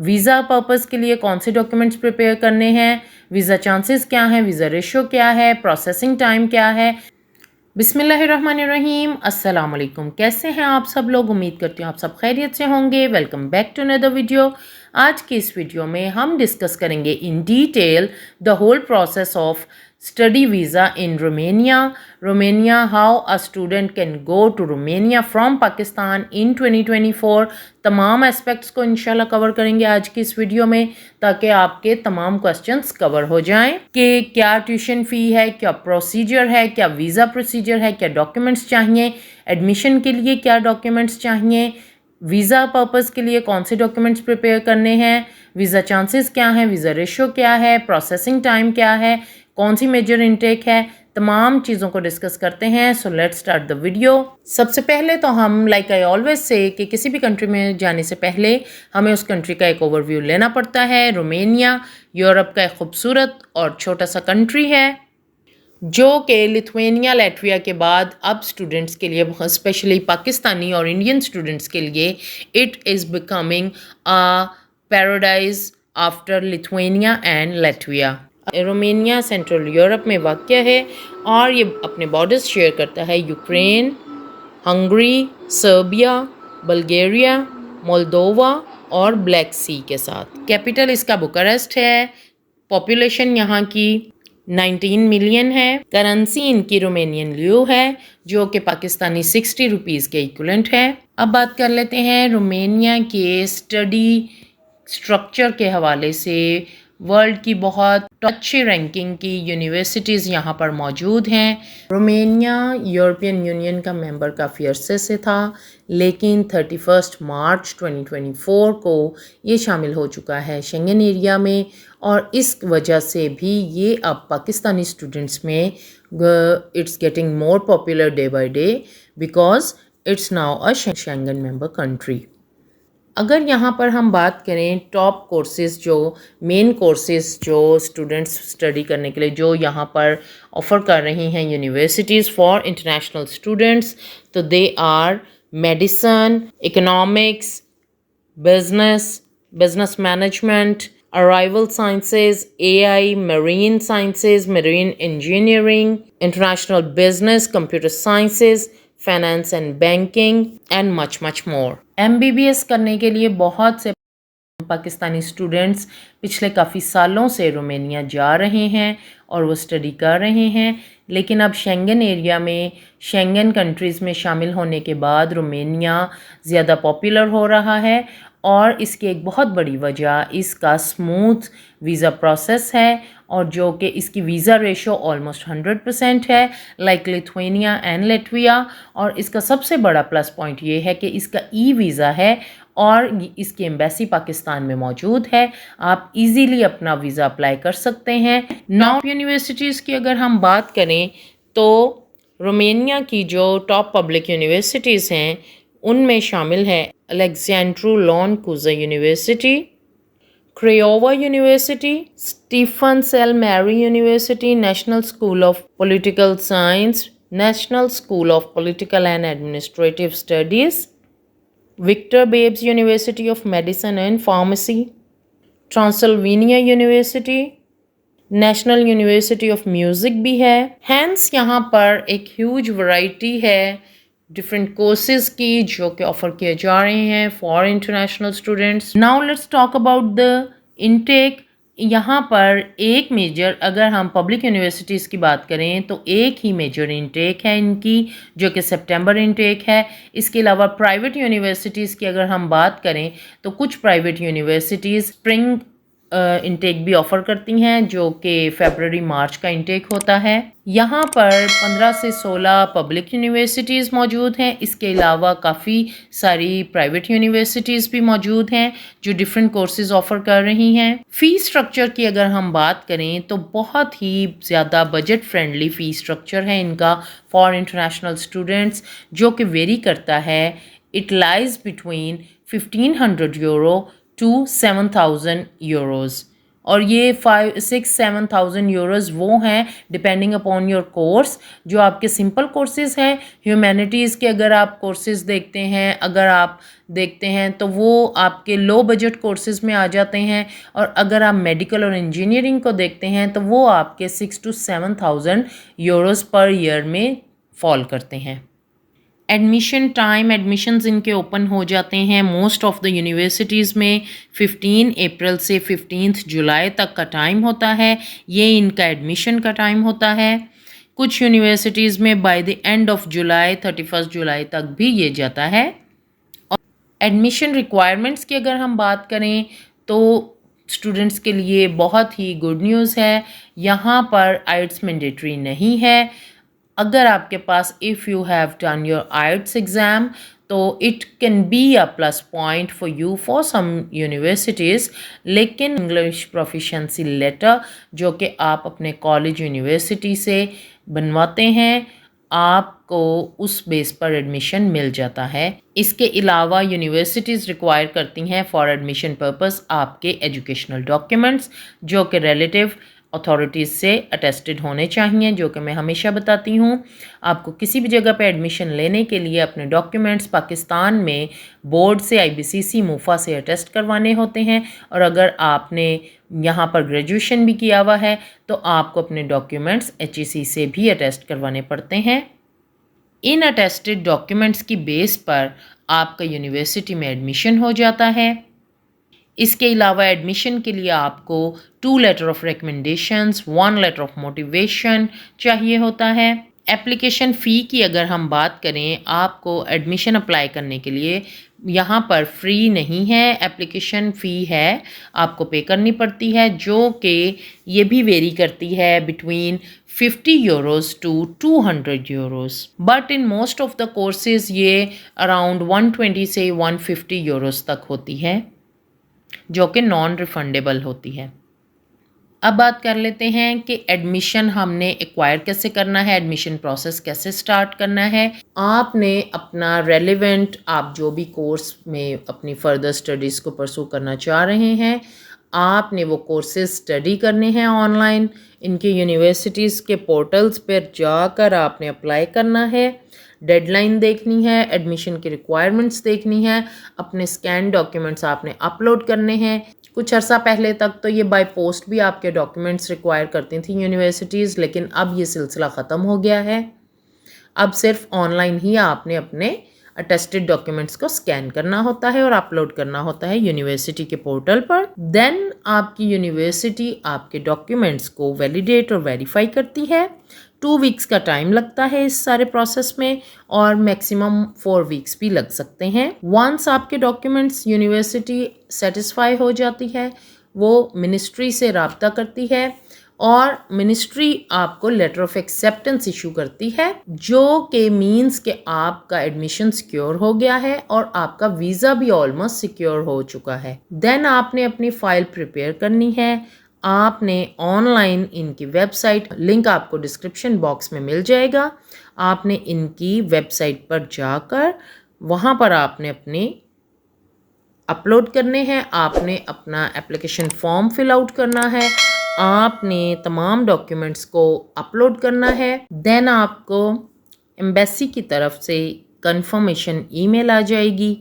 Visa purpose के लिए कौन से डॉक्यूमेंट्स प्रिपेयर करने हैं, वीज़ा चांसेस क्या हैं, वीज़ा रेशो क्या है, प्रोसेसिंग टाइम क्या है। बिस्मिल्लाहिर्रहमानिर्रहीम, अस्सलाम वालेकुम। कैसे हैं आप सब लोग? उम्मीद करती हूँ आप सब खैरियत से होंगे। Welcome back to another video. आज की इस वीडियो में हम डिस्कस करेंगे in detail the whole process of study visa in Romania, how a student can go to Romania from Pakistan in 2024। तमाम एस्पेक्ट्स को इंशाल्लाह कवर करेंगे आज की इस वीडियो में, ताकि आपके तमाम क्वेश्चंस कवर हो जाएं कि क्या ट्यूशन फ़ी है, क्या प्रोसीजर है, क्या वीज़ा प्रोसीजर है, क्या डॉक्यूमेंट्स चाहिए, एडमिशन के लिए क्या डॉक्यूमेंट्स चाहिए, वीज़ा पर्पज़ के लिए कौन से डॉक्यूमेंट्स प्रिपेयर करने हैं, वीज़ा चांसेस क्या हैं, वीज़ा रेशो क्या है, प्रोसेसिंग टाइम क्या है, कौन सी मेजर इनटेक है, तमाम चीज़ों को डिस्कस करते हैं। So let's start the video. सबसे पहले तो हम लाइक आई ऑलवेज से कि किसी भी कंट्री में जाने से पहले हमें उस कंट्री का एक ओवरव्यू लेना पड़ता है। रोमेनिया यूरोप का एक खूबसूरत और छोटा सा कंट्री है जो कि लिथुआनिया लैटविया के बाद अब स्टूडेंट्स के लिए, स्पेशली पाकिस्तानी और इंडियन स्टूडेंट्स के लिए, it is becoming a paradise after Lithuania and Latvia. Romania central Europe में वाक़ है और ये अपने बॉर्डर्स शेयर करता है Ukraine, Hungary, Serbia, Bulgaria, Moldova और ब्लैक सी के साथ। कैपिटल इसका बुकारेस्ट है। पॉपुलेशन यहाँ की 19 मिलियन है। करेंसी इनकी रोमेनियन ल्यू है जो कि पाकिस्तानी 60 रुपीज़ के इक्विवेलेंट है। अब बात कर लेते हैं रोमेनिया के स्टडी स्ट्रक्चर के हवाले से। वर्ल्ड की बहुत अच्छी रैंकिंग की यूनिवर्सिटीज़ यहाँ पर मौजूद हैं। रोमेनिया यूरोपियन यूनियन का मेंबर काफ़ी अरसे से था, लेकिन 31 मार्च 2024 को ये शामिल हो चुका है शेंगन एरिया में, और इस वजह से भी ये अब पाकिस्तानी स्टूडेंट्स में it's getting more popular day by day because it's now a Schengen member country. अगर यहाँ पर हम बात करें टॉप कोर्सेज़, जो मेन कोर्सेज़ जो स्टूडेंट्स स्टडी करने के लिए जो यहाँ पर ऑफ़र कर रही हैं यूनिवर्सिटीज़ फॉर इंटरनेशनल स्टूडेंट्स, तो they are medicine, economics, business management, arrival sciences, AI, marine sciences, marine engineering, international business, computer sciences, finance and banking and much more. MBBS करने के लिए बहुत से पाकिस्तानी स्टूडेंट्स पिछले काफ़ी सालों से रोमेनिया जा रहे हैं और वो स्टडी कर रहे हैं, लेकिन अब शेंगन एरिया में, शेंगन कंट्रीज़ में शामिल होने के बाद रोमेनिया ज़्यादा पॉपुलर हो रहा है, और इसकी एक बहुत बड़ी वजह इसका स्मूथ वीज़ा प्रोसेस है, और जो कि इसकी वीज़ा रेशो ऑलमोस्ट 100% है लाइक लिथुआनिया एंड लैटविया। और इसका सबसे बड़ा प्लस पॉइंट ये है कि इसका ई वीज़ा है और इसकी एम्बेसी पाकिस्तान में मौजूद है। आप इजीली अपना वीज़ा अप्लाई कर सकते हैं। टॉप यूनिवर्सिटीज़ की अगर हम बात करें तो रोमेनिया की जो टॉप पब्लिक यूनिवर्सिटीज़ हैं उनमें शामिल है Alexandru Ioan Cuza University, Craiova University, Stefan cel Mare University, National School of Political Science, National School of Political and Administrative Studies, Victor Babes University of Medicine and Pharmacy, Transylvania University, National University of Music भी है। Hence यहाँ पर एक huge variety है different courses की जो कि offer किए जा रहे हैं for international students. Now let's talk about the intake. यहाँ पर एक मेजर, अगर हम पब्लिक यूनिवर्सिटीज़ की बात करें तो एक ही मेजर इनटेक है इनकी, जो कि सितंबर इनटेक है। इसके अलावा प्राइवेट यूनिवर्सिटीज़ की अगर हम बात करें तो कुछ प्राइवेट यूनिवर्सिटीज़ स्प्रिंग इनटेक भी ऑफ़र करती हैं जो कि फरवरी मार्च का इनटेक होता है। यहाँ पर 15 से 16 पब्लिक यूनिवर्सिटीज़ मौजूद हैं। इसके अलावा काफ़ी सारी प्राइवेट यूनिवर्सिटीज़ भी मौजूद हैं जो डिफरेंट कोर्सेज़ ऑफ़र कर रही हैं। फ़ी स्ट्रक्चर की अगर हम बात करें तो बहुत ही ज़्यादा बजट फ्रेंडली फ़ी स्ट्रक्चर है इनका फॉर इंटरनेशनल स्टूडेंट्स, जो कि वेरी करता है। It lies between 1500 euro to 7,000 euros और ये 5-6-7,000 यूरोज़ वो हैं डिपेंडिंग अपॉन योर कोर्स, जो आपके सिंपल कोर्सेज़ हैं। ह्यूमैनिटीज़ के अगर आप कोर्सेज़ देखते हैं, अगर आप देखते हैं तो वो आपके लो बजट कोर्सेज़ में आ जाते हैं, और अगर आप मेडिकल और इंजीनियरिंग को देखते हैं तो वो आपके 6-7,000 यूरोज़ पर ईयर में फॉल करते हैं। एडमिशन टाइम, एडमिशन्स इनके ओपन हो जाते हैं मोस्ट ऑफ़ द यूनिवर्सिटीज़ में 15 अप्रैल से 15 जुलाई तक का टाइम होता है। ये इनका एडमिशन का टाइम होता है। कुछ यूनिवर्सिटीज़ में by the end of July 31 जुलाई तक भी ये जाता है। और एडमिशन रिक्वायरमेंट्स की अगर हम बात करें तो स्टूडेंट्स के लिए बहुत ही गुड न्यूज़ है, यहाँ पर आइट्स मैंडेटरी नहीं है। अगर आपके पास if you have done your IELTS exam तो it can be a plus point for you for some universities, लेकिन इंग्लिश प्रोफिशिएंसी लेटर जो कि आप अपने कॉलेज यूनिवर्सिटी से बनवाते हैं, आपको उस बेस पर एडमिशन मिल जाता है। इसके अलावा यूनिवर्सिटीज़ रिक्वायर करती हैं फॉर एडमिशन पर्पस आपके एजुकेशनल डॉक्यूमेंट्स जो कि रिलेटिव अथॉरिटीज़ से अटेस्टेड होने चाहिए, जो कि मैं हमेशा बताती हूँ। आपको किसी भी जगह पे एडमिशन लेने के लिए अपने डॉक्यूमेंट्स पाकिस्तान में बोर्ड से, IBCC, मूफा से अटेस्ट करवाने होते हैं, और अगर आपने यहाँ पर ग्रेजुएशन भी किया हुआ है तो आपको अपने डॉक्यूमेंट्स HEC से भी अटेस्ट करवाने पड़ते हैं। इन अटेस्टेड डॉक्यूमेंट्स की बेस पर आपका यूनिवर्सिटी में एडमिशन हो जाता है। इसके अलावा एडमिशन के लिए आपको 2 letter of recommendations, 1 letter of motivation चाहिए होता है। एप्लीकेशन फ़ी की अगर हम बात करें, आपको एडमिशन अप्लाई करने के लिए यहाँ पर फ्री नहीं है, एप्लीकेशन फ़ी है, आपको पे करनी पड़ती है, जो कि ये भी वेरी करती है between 50 euros to 200 euros, but in most of the courses ये अराउंड 120 से 150 यूरोज़ तक होती है, जो कि नॉन रिफंडेबल होती है। अब बात कर लेते हैं कि एडमिशन हमने एक्वायर कैसे करना है, एडमिशन प्रोसेस कैसे स्टार्ट करना है। आपने अपना रेलेवेंट, आप जो भी कोर्स में अपनी फर्दर स्टडीज़ को परसू करना चाह रहे हैं, आपने वो कोर्सेज स्टडी करने हैं ऑनलाइन। इनके यूनिवर्सिटीज़ के पोर्टल्स पर जाकर आपने अप्लाई करना है, डेडलाइन देखनी है, एडमिशन की रिक्वायरमेंट्स देखनी है, अपने स्कैन डॉक्यूमेंट्स आपने अपलोड करने हैं। कुछ अर्सा पहले तक तो ये बाय पोस्ट भी आपके डॉक्यूमेंट्स रिक्वायर करती थी यूनिवर्सिटीज़, लेकिन अब ये सिलसिला ख़त्म हो गया है। अब सिर्फ ऑनलाइन ही आपने अपने अटेस्टेड डॉक्यूमेंट्स को स्कैन करना होता है और अपलोड करना होता है यूनिवर्सिटी के पोर्टल पर। देन आपकी यूनिवर्सिटी आपके डॉक्यूमेंट्स को वैलिडेट और वेरीफाई करती है। 2 वीक्स का टाइम लगता है इस सारे प्रोसेस में, और मैक्सिमम 4 वीक्स भी लग सकते हैं। वंस आपके डॉक्यूमेंट्स यूनिवर्सिटी सेटिस्फाई हो जाती है, वो मिनिस्ट्री से रब्ता करती है और मिनिस्ट्री आपको लेटर ऑफ एक्सेप्टेंस इशू करती है, जो कि मीन्स कि आपका एडमिशन सिक्योर हो गया है और आपका वीज़ा भी ऑलमोस्ट सिक्योर हो चुका है। देन आपने अपनी फ़ाइल प्रिपेयर करनी है। आपने ऑनलाइन इनकी वेबसाइट, लिंक आपको डिस्क्रिप्शन बॉक्स में मिल जाएगा, आपने इनकी वेबसाइट पर जाकर वहाँ पर आपने अपने अपलोड करने हैं, आपने अपना एप्लीकेशन फॉर्म फिल आउट करना है, आपने तमाम डॉक्यूमेंट्स को अपलोड करना है। देन आपको एम्बेसी की तरफ से कंफर्मेशन ईमेल आ जाएगी।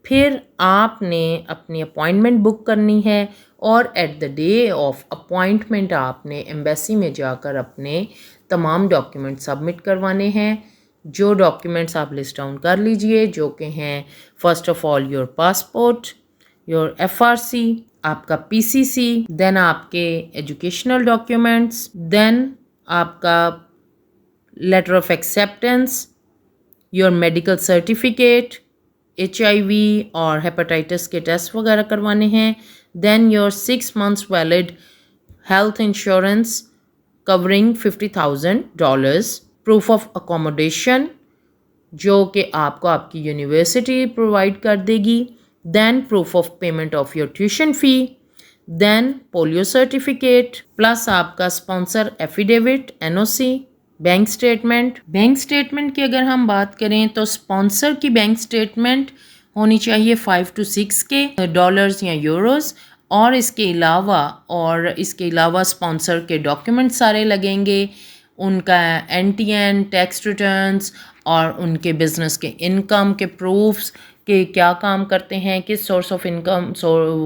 फिर आपने अपनी अपॉइंटमेंट बुक करनी है और at the day of appointment आपने एम्बेसी में जाकर अपने तमाम डॉक्यूमेंट सबमिट करवाने हैं। जो डॉक्यूमेंट्स आप लिस्ट डाउन कर लीजिए, जो कि हैं first of all your passport, your FRC, आपका PCC, देन आपके एजुकेशनल डॉक्यूमेंट्स, देन आपका letter of acceptance, your medical certificate, HIV और हेपेटाइटिस के टेस्ट वगैरह करवाने हैं, then your 6 months valid health insurance covering $50,000, proof of accommodation जो कि आपको आपकी यूनिवर्सिटी प्रोवाइड कर देगी, then proof of payment of your tuition fee, then polio certificate, plus आपका sponsor affidavit, NOC, bank statement की अगर हम बात करें तो स्पॉन्सर की बैंक स्टेटमेंट होनी चाहिए 5 to 6 के डॉलर्स या यूरोज़, और इसके अलावा स्पॉन्सर के डॉक्यूमेंट सारे लगेंगे, उनका एनटीएन टैक्स रिटर्न्स और उनके बिज़नेस के इनकम के प्रूफ्स कि क्या काम करते हैं, किस source of income,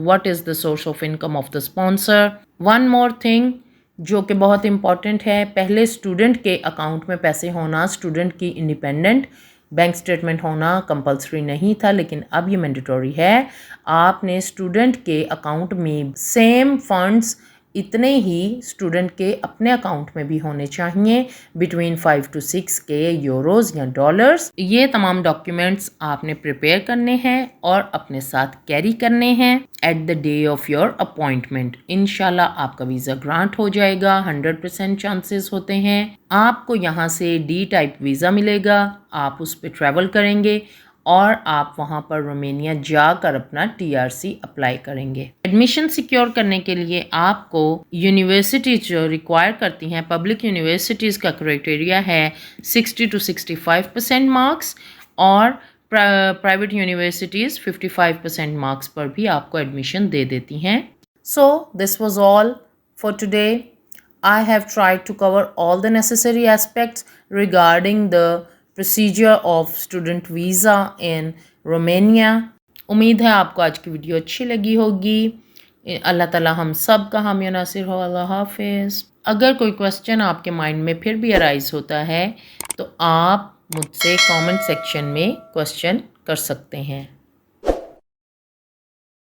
what is the source of income of the sponsor. One more thing जो कि बहुत इम्पॉर्टेंट है, पहले स्टूडेंट के अकाउंट में पैसे होना, स्टूडेंट की इंडिपेंडेंट बैंक स्टेटमेंट होना कंपलसरी नहीं था, लेकिन अब ये मैंडेटरी है। आपने स्टूडेंट के अकाउंट में सेम फंड्स इतने ही स्टूडेंट के अपने अकाउंट में भी होने चाहिए, बिटवीन 5 to 6 के यूरोज़ या डॉलर्स। ये तमाम डॉक्यूमेंट्स आपने प्रिपेयर करने हैं और अपने साथ कैरी करने हैं at the day of your appointment. इंशाल्लाह आपका वीज़ा ग्रांट हो जाएगा, 100% चांसेस होते हैं। आपको यहाँ से डी टाइप वीज़ा मिलेगा, आप उस पर ट्रैवल करेंगे और आप वहाँ पर रोमेनिया जाकर अपना टीआरसी अप्लाई करेंगे। एडमिशन सिक्योर करने के लिए आपको यूनिवर्सिटीज जो रिक्वायर करती हैं, पब्लिक यूनिवर्सिटीज़ का क्राइटेरिया है 60 to 65% मार्क्स, और प्राइवेट यूनिवर्सिटीज़ 55% मार्क्स पर भी आपको एडमिशन दे देती हैं। So this was all for today. I have tried to cover all the necessary aspects regarding the procedure of student visa in Romania. उम्मीद है आपको आज की वीडियो अच्छी लगी होगी। अल्लाह ताला हम सब का हामी नासिर हो। अल्लाह हाफिज़। अगर कोई क्वेश्चन आपके माइंड में फिर भी अराइज होता है तो आप मुझसे कमेंट सेक्शन में क्वेश्चन कर सकते हैं।